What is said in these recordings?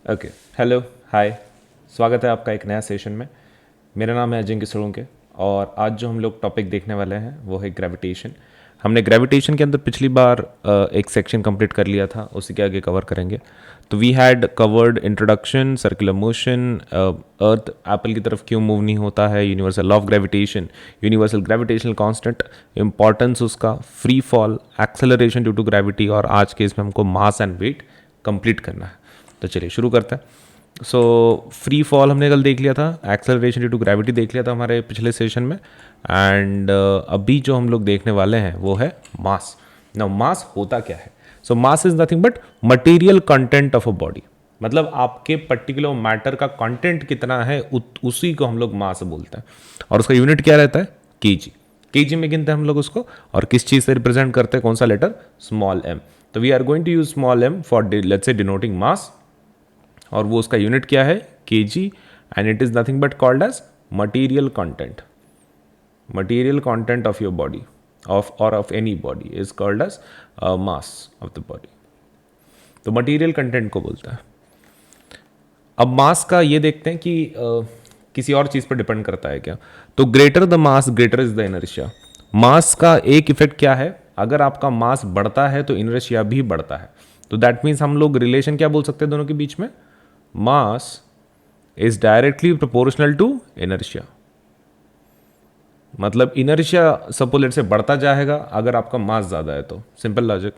Okay, hello, हाय। स्वागत है आपका एक नया सेशन में। मेरा नाम है अजय किसरोंके और आज जो हम लोग टॉपिक देखने वाले हैं वो है ग्रेविटेशन। हमने ग्रेविटेशन के अंदर पिछली बार एक सेक्शन कंप्लीट कर लिया था, उसी के आगे कवर करेंगे। तो we had covered introduction, circular motion, earth apple की तरफ क्यों मूव नहीं होता है, universal law of gravitation, universal gravitational constant, importance उसका, free fall, acceleration due to gravity, और आज के इसमें हमको मास एंड वेट कंप्लीट करना है। तो चलिए शुरू करते हैं। सो फ्री फॉल हमने कल देख लिया था, एक्सेलरेशन ड्यू टू ग्रेविटी देख लिया था हमारे पिछले सेशन में, एंड अभी जो हम लोग देखने वाले हैं वो है मास। नाउ मास होता क्या है? So mass is nothing but material content of a body. मतलब आपके पर्टिकुलर मैटर का कंटेंट कितना है उसी को हम लोग मास बोलते हैं, और उसका यूनिट क्या रहता है? केजी। केजी में गिनते हैं हम लोग उसको, और किस चीज़ से रिप्रेजेंट करते हैं? कौन सा लेटर? Small M. तो we are going to use small M for let's say denoting mass, और वो उसका यूनिट क्या है? KG, and it is nothing but called as material content. Material content of your body of any body is called as mass of the body. तो material content को बोलता है। अब मास का ये देखते हैं कि किसी और चीज पर डिपेंड करता है क्या? तो greater the mass greater is the inertia. Mass का एक इफेक्ट क्या है? अगर आपका मास बढ़ता है तो इनर्शिया भी बढ़ता है। तो दैट मीन्स हम लोग रिलेशन क्या बोल सकते हैं दोनों के बीच में? Mass is directly proportional to inertia. मतलब इनर्शिया सपोज से बढ़ता जाएगा अगर आपका मास ज्यादा है तो। Simple logic.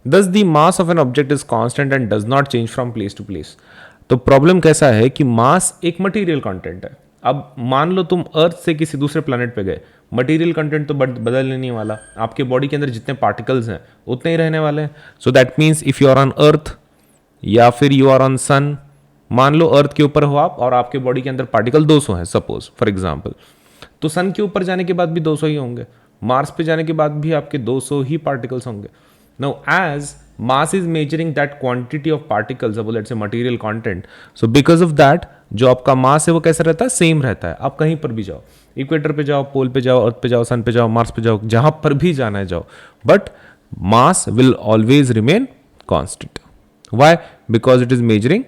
Thus the mass of an object is constant and does not change from place to place. तो प्रॉब्लम कैसा है कि मास एक मटेरियल कंटेंट है। अब मान लो तुम अर्थ से किसी दूसरे प्लेनेट पे गए, मटेरियल कंटेंट तो बदलने नहीं वाला। आपके बॉडी के अंदर जितने पार्टिकल्स हैं उतने ही रहने वाले हैं। So that means if you are on earth या फिर यू आर ऑन सन, मान लो अर्थ के ऊपर हो आप और आपके बॉडी के अंदर पार्टिकल 200 हैं सपोज फॉर एग्जांपल, तो सन के ऊपर जाने के बाद भी 200 ही होंगे, मार्स पे जाने के बाद भी आपके 200 ही पार्टिकल्स होंगे। Now as mass is measuring that quantity of particles, अब let's say material content, so because of that जो आपका मास है वो कैसा रहता है? सेम रहता है। आप कहीं पर भी जाओ, इक्वेटर पे जाओ, पोल पे जाओ, अर्थ पे जाओ, सन पे जाओ, मार्स पे जाओ, जहां पर भी जाना है जाओ, but mass will always remain constant. Why? Because it is measuring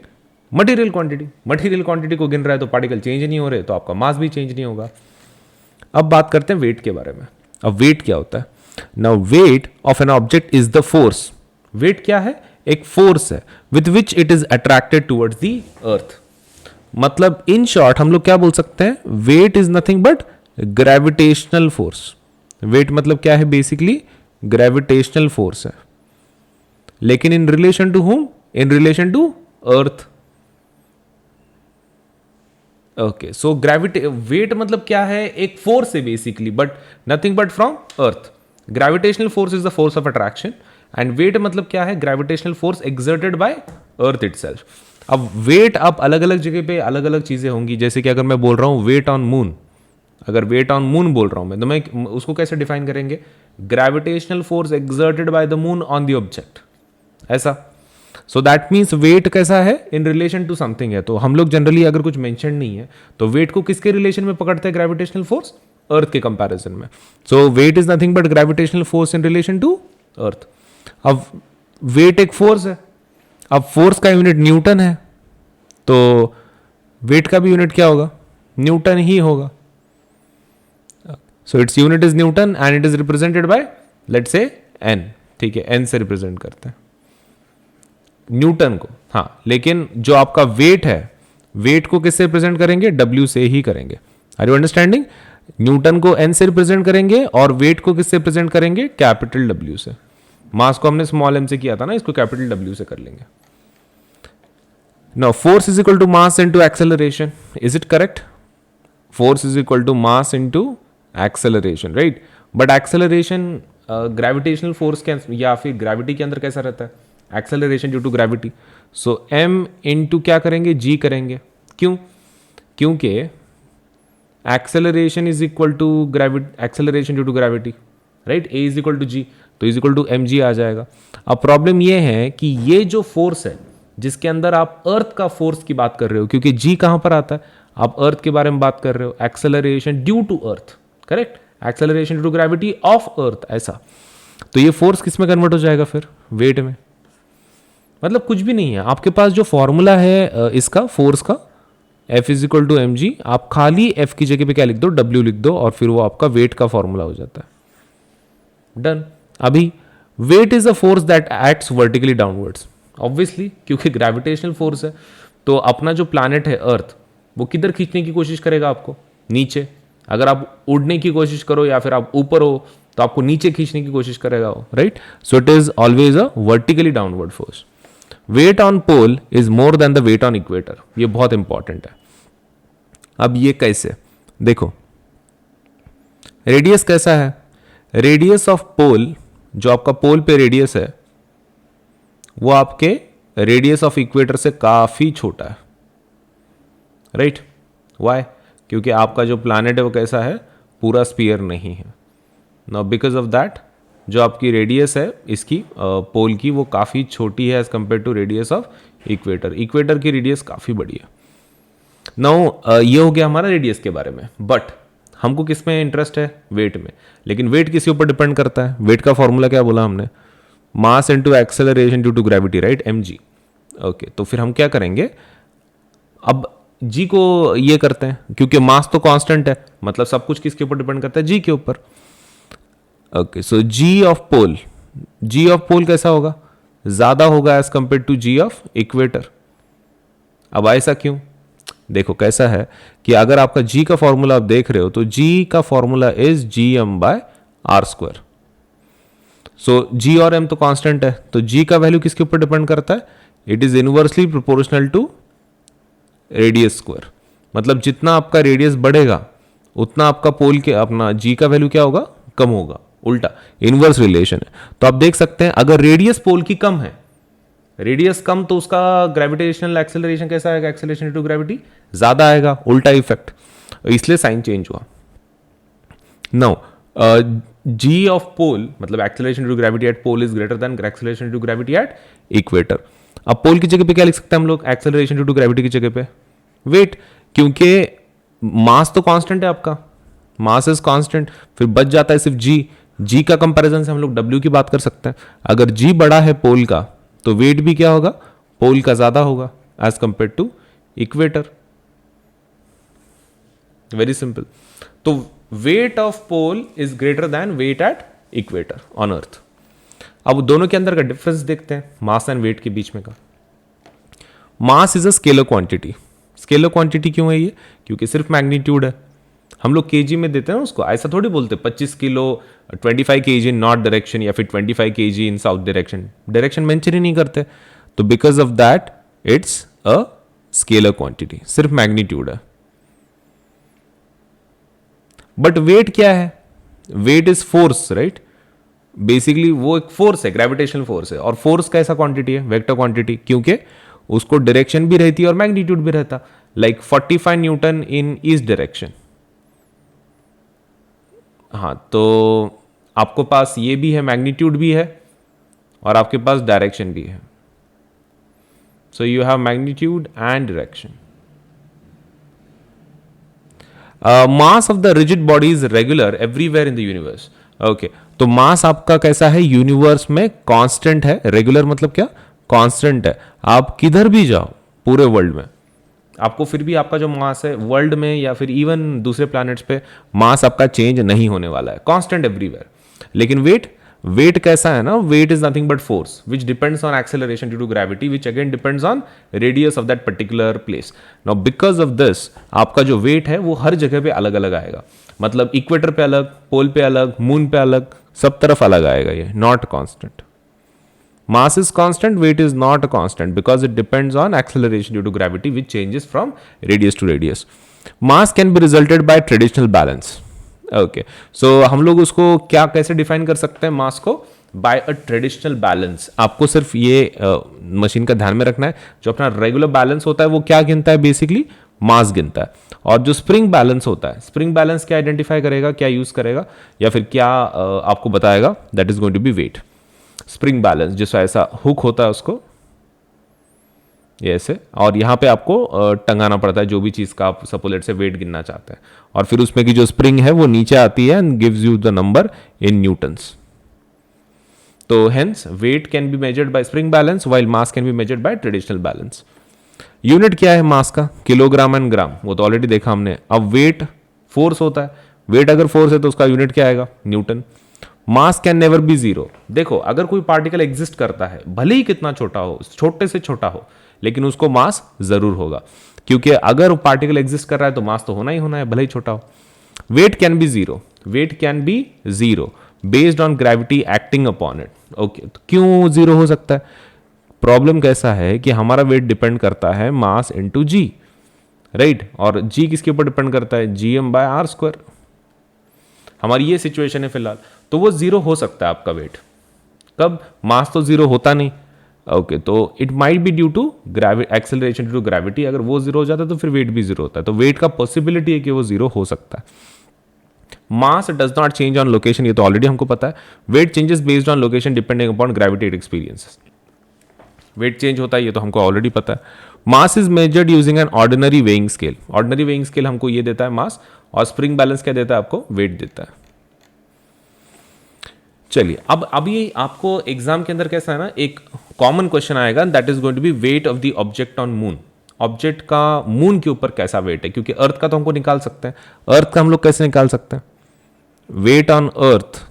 material quantity. Material quantity को गिन रहा है तो पार्टिकल चेंज नहीं हो रहे, तो आपका मास भी चेंज नहीं होगा। अब बात करते हैं वेट के बारे में। अब वेट क्या होता है? Now weight of an object is the force. Weight क्या है? एक फोर्स है with which it is attracted towards the earth. मतलब इन शॉर्ट हम लोग क्या बोल सकते हैं? Weight is nothing but gravitational force. Weight मतलब क्या है? बेसिकली ग्रेविटेशनल फोर्स है, लेकिन in relation to whom? In relation to earth. Okay, so gravity weight मतलब क्या है? एक फोर्स है basically, but nothing but from earth. Gravitational force is the force of attraction, and weight मतलब क्या है? Gravitational force exerted by earth itself. अब weight आप अलग अलग जगह पे अलग अलग चीजें होंगी। जैसे कि अगर मैं बोल रहा हूं वेट ऑन मून, अगर वेट ऑन मून बोल रहा हूं मैं, तो मैं उसको कैसे डिफाइन करेंगे? Gravitational force exerted by the moon on the object, ऐसा। सो दैट मीन्स वेट कैसा है? इन रिलेशन टू समथिंग है। तो हम लोग जनरली अगर कुछ मेंशन नहीं है तो वेट को किसके रिलेशन में पकड़ते हैं? ग्रेविटेशनल फोर्स अर्थ के कंपैरिजन में। So weight is nothing but gravitational force in relation to earth. अब वेट एक फोर्स है, अब फोर्स का यूनिट न्यूटन है, तो वेट का भी यूनिट क्या होगा? न्यूटन ही होगा। So its unit is Newton and it is represented by let's say N. ठीक है, एन से रिप्रेजेंट करते हैं न्यूटन को। हाँ, लेकिन जो आपका वेट है, वेट को किससे रिप्रेजेंट करेंगे? डब्ल्यू से ही करेंगे। Are you understanding? न्यूटन को एन से रिप्रेजेंट करेंगे और वेट को किससे रिप्रेजेंट करेंगे? कैपिटल डब्ल्यू से। मास को हमने स्मॉल एम से किया था ना, इसको कैपिटल डब्ल्यू से कर लेंगे। Now force is equal to mass into acceleration. Is it correct? Force is equal to mass into acceleration, right? But acceleration gravitational force के या फिर ग्रेविटी के अंदर कैसा रहता है? Acceleration due to gravity. So M into क्या करेंगे? जी करेंगे। क्यों? क्योंकि acceleration is equal to acceleration due to gravity, right? A is equal to G, तो is equal to M G आ जाएगा। अब प्रॉब्लम ये है कि ये जो फोर्स है जिसके अंदर आप अर्थ का फोर्स की बात कर रहे हो, क्योंकि जी कहां पर आता है? आप अर्थ के बारे में बात कर रहे हो। Acceleration due to earth, correct? Acceleration due to gravity of earth, ऐसा। तो ये फोर्स किस में कन्वर्ट हो जाएगा फिर? वेट में। मतलब कुछ भी नहीं है आपके पास। जो फॉर्मूला है इसका फोर्स का, F is equal to M G, आप खाली F की जगह पे क्या लिख दो, W लिख दो, और फिर वो आपका वेट का फॉर्मूला हो जाता है। डन। अभी weight is a force that acts vertically downwards, obviously क्योंकि ग्रेविटेशनल फोर्स है। तो अपना जो प्लैनेट है अर्थ, वो किधर खींचने की कोशिश करेगा आपको, नीचे। अगर आप उड़ने की कोशिश करो या फिर आप ऊपर हो तो आपको नीचे खींचने की कोशिश करेगा वो, right. So it is always a vertically downward force. Weight on pole is more than the weight on equator, ये बहुत इंपॉर्टेंट है। अब ये कैसे, देखो रेडियस कैसा है, रेडियस ऑफ पोल, जो आपका पोल पे रेडियस है वो आपके रेडियस ऑफ इक्वेटर से काफी छोटा है, राइट। व्हाई? क्योंकि आपका जो प्लैनेट है वो कैसा है, पूरा स्फीयर नहीं है। नाउ बिकॉज ऑफ दैट जो आपकी रेडियस है इसकी पोल की, वो काफ़ी छोटी है as compare to radius of equator. Equator की रेडियस काफ़ी बड़ी है। नाउ ये हो गया हमारा रेडियस के बारे में, बट हमको किस में इंटरेस्ट है, वेट में। लेकिन वेट किसी ऊपर डिपेंड करता है, वेट का फॉर्मूला क्या बोला हमने, mass into acceleration due to gravity, right, mg। Okay, तो फिर हम क्या करेंगे, अब g को ये करते हैं, क्योंकि मास तो कांस्टेंट है, मतलब सब कुछ किसके ऊपर डिपेंड करता है, g के ऊपर। Okay, so g of pole कैसा होगा, ज्यादा होगा as compare to g of equator. अब ऐसा क्यों, देखो कैसा है कि अगर आपका g का फॉर्मूला आप देख रहे हो तो g का formula is gm/r²। So g और m तो कांस्टेंट है, तो g का वैल्यू किसके ऊपर डिपेंड करता है, it is inversely proportional to radius square. मतलब जितना आपका रेडियस बढ़ेगा उतना आपका पोल के अपना g का वैल्यू क्या होगा, कम होगा, उल्टा इनवर्स रिलेशन है। तो आप देख सकते हैं अगर रेडियस पोल की कम है, रेडियस कम, तो उसका ग्रेविटेशनल एक्सेलरेशन कैसा आएगा, एक्सेलरेशन टू ग्रेविटी ज्यादा आएगा, उल्टा इफेक्ट, इसलिए साइन चेंज हुआ। नाउ g ऑफ पोल मतलब acceleration to gravity at pole is greater than acceleration to gravity at equator. अब पोल की जगह पे क्या लिख सकते हैं हम लोग, एक्सेलरेशन टू ग्रेविटी की जगह पे वेट, क्योंकि मास तो कांस्टेंट है आपका, मास इज कांस्टेंट, फिर बच जाता है सिर्फ g का कंपैरिजन से हम लोग w की बात कर सकते हैं। अगर g बड़ा है पोल का तो वेट भी क्या होगा, पोल का ज्यादा होगा as compare to equator. Very simple. तो weight of pole is greater than weight at equator on earth. अब दोनों के अंदर का डिफरेंस देखते हैं, मास एंड वेट के बीच में का। Mass is a scalar quantity. Scalar quantity क्यों है ये, क्योंकि सिर्फ मैग्नीट्यूड है, हम लोग केजी में देते हैं उसको, ऐसा थोड़ी बोलते 25 kilo 25 KG in north direction या फिर 25 KG in south direction, direction mention ही नहीं करते। तो because of that it's a scalar quantity, सिर्फ मैग्नीट्यूड है। बट वेट क्या है, weight is force, right. Basically वो एक फोर्स है, ग्रेविटेशनल फोर्स है, और फोर्स कैसा क्वांटिटी है, वेक्टर क्वांटिटी, क्योंकि उसको डायरेक्शन भी रहती है और मैग्नीट्यूड भी रहता, लाइक 45 न्यूटन इन ईस्ट डायरेक्शन। हाँ, तो आपको पास ये भी है, मैग्नीट्यूड भी है और आपके पास डायरेक्शन भी है। सो you have magnitude and direction. Mass of the rigid body is regular everywhere in the universe. Okay, तो मास आपका कैसा है, यूनिवर्स में कांस्टेंट है, रेगुलर मतलब क्या, कांस्टेंट है। आप किधर भी जाओ पूरे वर्ल्ड में, आपको फिर भी आपका जो मास है वर्ल्ड में या फिर इवन दूसरे प्लैनेट्स पे, मास आपका चेंज नहीं होने वाला है, कांस्टेंट एवरीवेयर। लेकिन वेट कैसा है ना, weight is nothing but force which depends on acceleration due to gravity which again depends on radius of that particular place. Now because of this आपका जो वेट है वो हर जगह पे अलग अलग आएगा, मतलब इक्वेटर पे अलग, पोल पे अलग, मून पे अलग, सब तरफ अलग आएगा, ये not constant. Mass is constant, weight is not a constant because it depends on acceleration due to gravity which changes from radius to radius. Mass can be resulted by traditional balance. Okay, so हम लोग उसको क्या कैसे define कर सकते हैं मास को, bye a traditional balance. आपको सिर्फ ये मशीन का ध्यान में रखना है, जो अपना रेगुलर बैलेंस होता है वो क्या गिनता है, बेसिकली मास गिनता है। और जो स्प्रिंग बैलेंस होता है, स्प्रिंग बैलेंस क्या आइडेंटिफाई करेगा, क्या यूज करेगा या फिर क्या आपको बताएगा, that is going to be weight. Spring balance जैसा ऐसा हुक होता है उसको ये ऐसे, और यहाँ पे आपको टंगाना पड़ता है जो भी चीज़ का आप सपोलेट से वेट गिनना चाहते हैं, और फिर उसमें की जो स्प्रिंग है वो नीचे आती है and gives you the number in newtons. तो hence weight can be measured by spring balance while mass can be measured by traditional balance. Unit क्या है मास का? किलोग्राम एंड ग्राम, वो तो ऑलरेडी देखा हमने। अब वेट फोर्स होता है, वेट अगर फोर्स है तो उसका यूनिट क्या आएगा? Newton. Mass can never be zero. देखो अगर कोई पार्टिकल एग्जिस्ट करता है, भले ही कितना छोटा हो, छोटे से छोटा हो, लेकिन उसको मास जरूर होगा, क्योंकि अगर पार्टिकल एग्जिस्ट कर रहा है तो मास तो होना ही होना है, भले ही छोटा हो। Weight can be zero, weight can be zero based on gravity acting upon it. Okay, तो क्यों जीरो हो सकता है? प्रॉब्लम कैसा है कि हमारा वेट डिपेंड करता है मास इंटू जी, राइट? और जी किसके ऊपर डिपेंड करता है? gm/r²। हमारी ये सिचुएशन है फिलहाल, तो वो जीरो हो सकता है आपका वेट। कब? मास तो जीरो होता नहीं। ओके, तो it might be due to acceleration due to gravity. अगर वो जीरो हो जाता है तो फिर वेट भी जीरो होता है, तो वेट का पॉसिबिलिटी है कि वो जीरो हो सकता है। Mass does not change on location, ये तो ऑलरेडी हमको पता है। Weight changes based on location depending upon gravity it experiences. Weight change होता है, ये तो हमको ऑलरेडी पता है। Mass is measured using an ordinary weighing scale. Ordinary weighing scale हमको ये देता है मास, और स्प्रिंग बैलेंस क्या देता है आपको? वेट देता है। चलिए, अब ये आपको एग्जाम के अंदर कैसा है ना, एक कॉमन क्वेश्चन आएगा, that is going to be weight of the object on moon. Object का मून के ऊपर कैसा वेट है, क्योंकि अर्थ का तो हमको निकाल सकते हैं। अर्थ का हम लोग कैसे निकाल सकते हैं? Weight on earth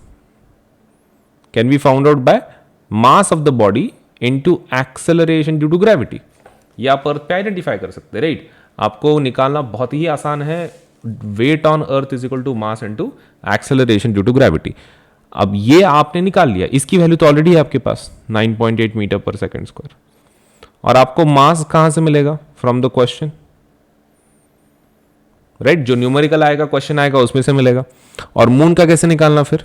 can be found out by mass of the body into acceleration due to gravity. ये आप अर्थ पे आइडेंटिफाई कर सकते हैं, राइट? आपको निकालना बहुत ही आसान है। Weight on earth is equal to mass into acceleration due to gravity. अब ये आपने निकाल लिया, इसकी वैल्यू तो ऑलरेडी है आपके पास 9.8 मीटर पर सेकेंड स्क्वायर। और आपको मास कहां से मिलेगा? From the question, right? जो न्यूमेरिकल आएगा, क्वेश्चन आएगा, उसमें से मिलेगा। और मून का कैसे निकालना? फिर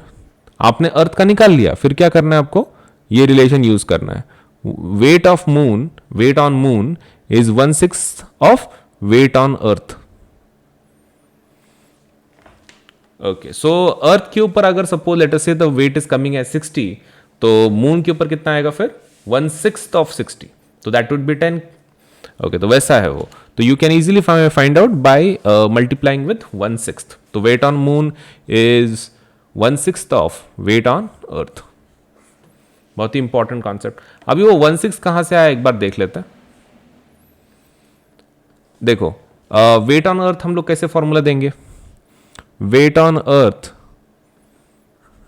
आपने अर्थ का निकाल लिया, फिर क्या करना है आपको? ये रिलेशन यूज करना है। Weight of moon, weight on moon is 1/6 of weight on earth. Okay, so earth के ऊपर अगर suppose let us say the weight is coming as 60, तो मून के ऊपर कितना आएगा फिर? 1/6 ऑफ 60, तो दैट वुड बी 10। ओके, तो वैसा है वो। तो you can easily find out by multiplying with 1/6। तो weight on moon is 1/6 of weight on earth. बहुत ही इंपॉर्टेंट कॉन्सेप्ट। अभी वो 1/6 कहां से आया एक बार देख लेते हैं। देखो, वेट ऑन अर्थ हम लोग कैसे फॉर्मूला देंगे? वेट ऑन अर्थ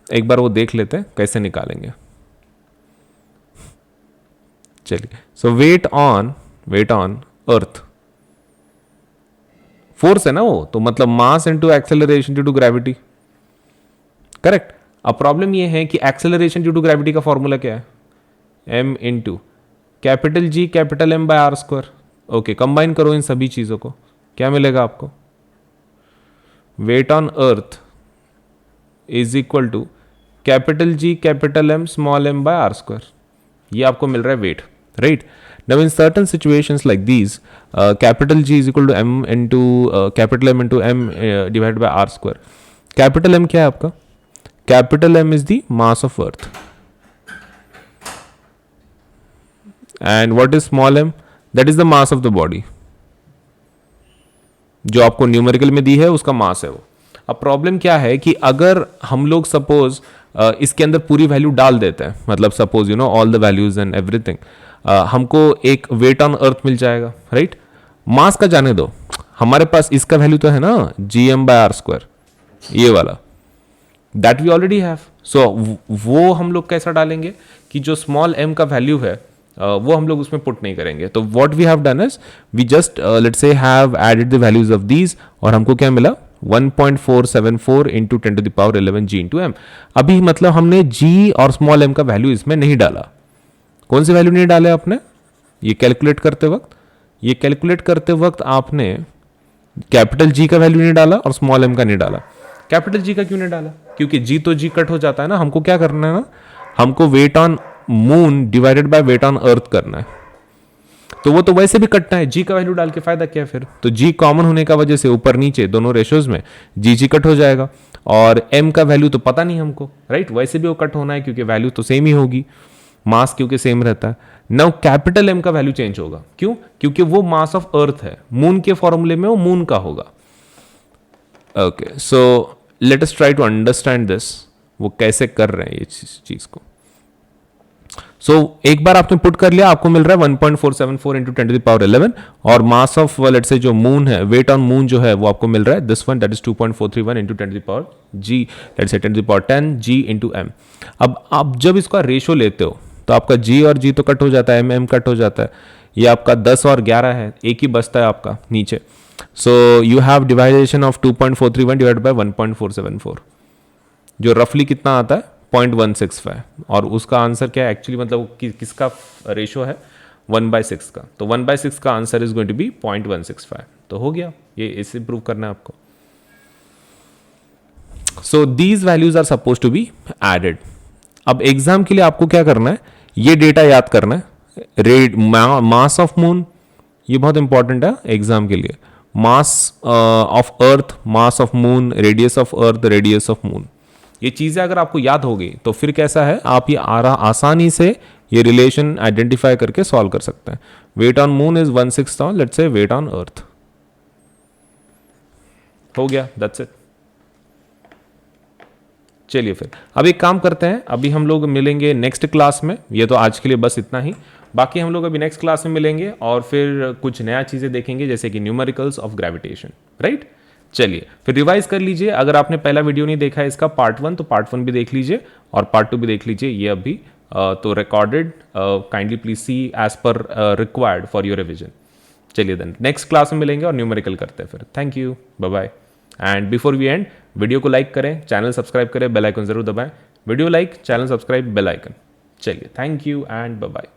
एक बार वो देख लेते हैं कैसे निकालेंगे। चलिए, so weight on earth force है ना वो, तो मतलब mass into acceleration due to gravity, correct? अब प्रॉब्लम ये है कि एक्सेलरेशन ड्यू टू ग्रेविटी का फॉर्मूला क्या है? m into capital G capital M by r²। Okay, combine करो इन सभी चीजों को, क्या मिलेगा आपको? Weight on earth is equal to capital G capital M स्मॉल m बाय r²। ये आपको मिल रहा है weight, right? Now in certain situations like these, capital G is equal to m into capital M into m divide by r²। Capital M क्या है आपका? Capital M is the mass of earth, and what is small m? That is the mass of the body. जो आपको numerical में दी है उसका मास है वो। अब प्रॉब्लम क्या है कि अगर हम लोग सपोज इसके अंदर पूरी वैल्यू डाल देते हैं, मतलब suppose you know all the values and everything, हमको एक वेट ऑन अर्थ मिल जाएगा, राइट? मास का जाने दो, हमारे पास इसका वैल्यू तो है ना gm/r², ये वाला, दैट वी ऑलरेडी हैव। सो वो हम लोग कैसा डालेंगे कि जो स्मॉल m का वैल्यू है वो हम लोग उसमें पुट नहीं करेंगे। तो what we have done is we just let's say have added the values of these, और हमको क्या मिला? 1.474 इंटू 10⁻11 g इंटू m। अभी मतलब हमने g और स्मॉल m का वैल्यू इसमें नहीं डाला। कौन सी वैल्यू नहीं डाले आपने? ये कैलकुलेट करते वक्त आपने कैपिटल G का वैल्यू नहीं डाला और स्मॉल m का नहीं डाला। कैपिटल G का क्यों नहीं डाला? क्योंकि G तो G कट हो जाता है ना। हमको क्या करना है ना, हमको weight on moon divided by weight on earth करना है, तो वो तो वैसे भी कटना है। G का वैल्यू डाल के फायदा क्या फिर? तो G कॉमन होने का वजह से ऊपर नीचे दोनों रेशियोज में G कट हो जाएगा, और M का वैल्यू तो पता नहीं हमको, राइट? वैसे भी वो कट होना है क्योंकि वैल्यू तो सेम ही होगी, मास क्योंकि सेम रहता है। नाउ कैपिटल M का वैल्यू चेंज होगा, क्यों? क्योंकि वो मास ऑफ अर्थ है, मून के फॉर्मूले में वो मून का होगा। Okay, so let us try to understand this, वो कैसे कर रहे हैं ये चीज को। सो एक बार आपने पुट कर लिया, आपको मिल रहा है 1.474 इंटू 10⁻11 और मास ऑफ लेट्स से जो मून है, वेट ऑन मून जो है वो आपको मिल रहा है this one, that is 2.431 into 10 let's say 10 ji into M. अब आप जब इसका रेशो लेते हो तो आपका जी और जी तो कट हो जाता है, एम कट हो जाता है, ये आपका 10 और 11 है, एक ही बचता है आपका नीचे। So you have division of 2.431 divide by 1.474 जो रफली कितना आता है 0.165, और उसका आंसर क्या है एक्चुअली, मतलब किसका रेशो है 1/6 का, तो 1/6 का answer is going to be 0.165। तो हो गया, ये इसे प्रूव करना है आपको। So these values are suppose to be added. अब एग्जाम के लिए आपको क्या करना है, ये डेटा याद करना है। मास ऑफ मून, ये बहुत इंपॉर्टेंट है एग्जाम के लिए। मास of earth, mass of moon, radius of earth, radius of moon, ये चीजें अगर आपको याद हो गई तो फिर कैसा है, आप ये आसानी से ये रिलेशन आइडेंटिफाई करके सॉल्व कर सकते हैं। Weight on moon is 1/6, let's say weight on earth. हो गया, दैट्स इट। चलिए फिर अब एक काम करते हैं, अभी हम लोग मिलेंगे नेक्स्ट क्लास में। ये तो आज के लिए बस इतना ही, बाकी हम लोग अभी नेक्स्ट क्लास में मिलेंगे और फिर कुछ नया चीज़ें देखेंगे जैसे कि न्यूमेरिकल्स ऑफ ग्रेविटेशन, राइट। चलिए फिर रिवाइज कर लीजिए, अगर आपने पहला वीडियो नहीं देखा है इसका पार्ट 1 तो पार्ट 1 भी देख लीजिए और पार्ट 2 भी देख लीजिए, ये अभी तो recorded, kindly please see as पर रिक्वायर्ड फॉर योर रिविजन। चलिए देन नेक्स्ट क्लास में मिलेंगे और न्यूमेरिकल करते हैं फिर। Thank you, bye bye. And before we end, video को लाइक करें, चैनल सब्सक्राइब करें, बेल आइकन जरूर दबाएं। Video like, channel subscribe, bell icon. चलिए, thank you and bye bye.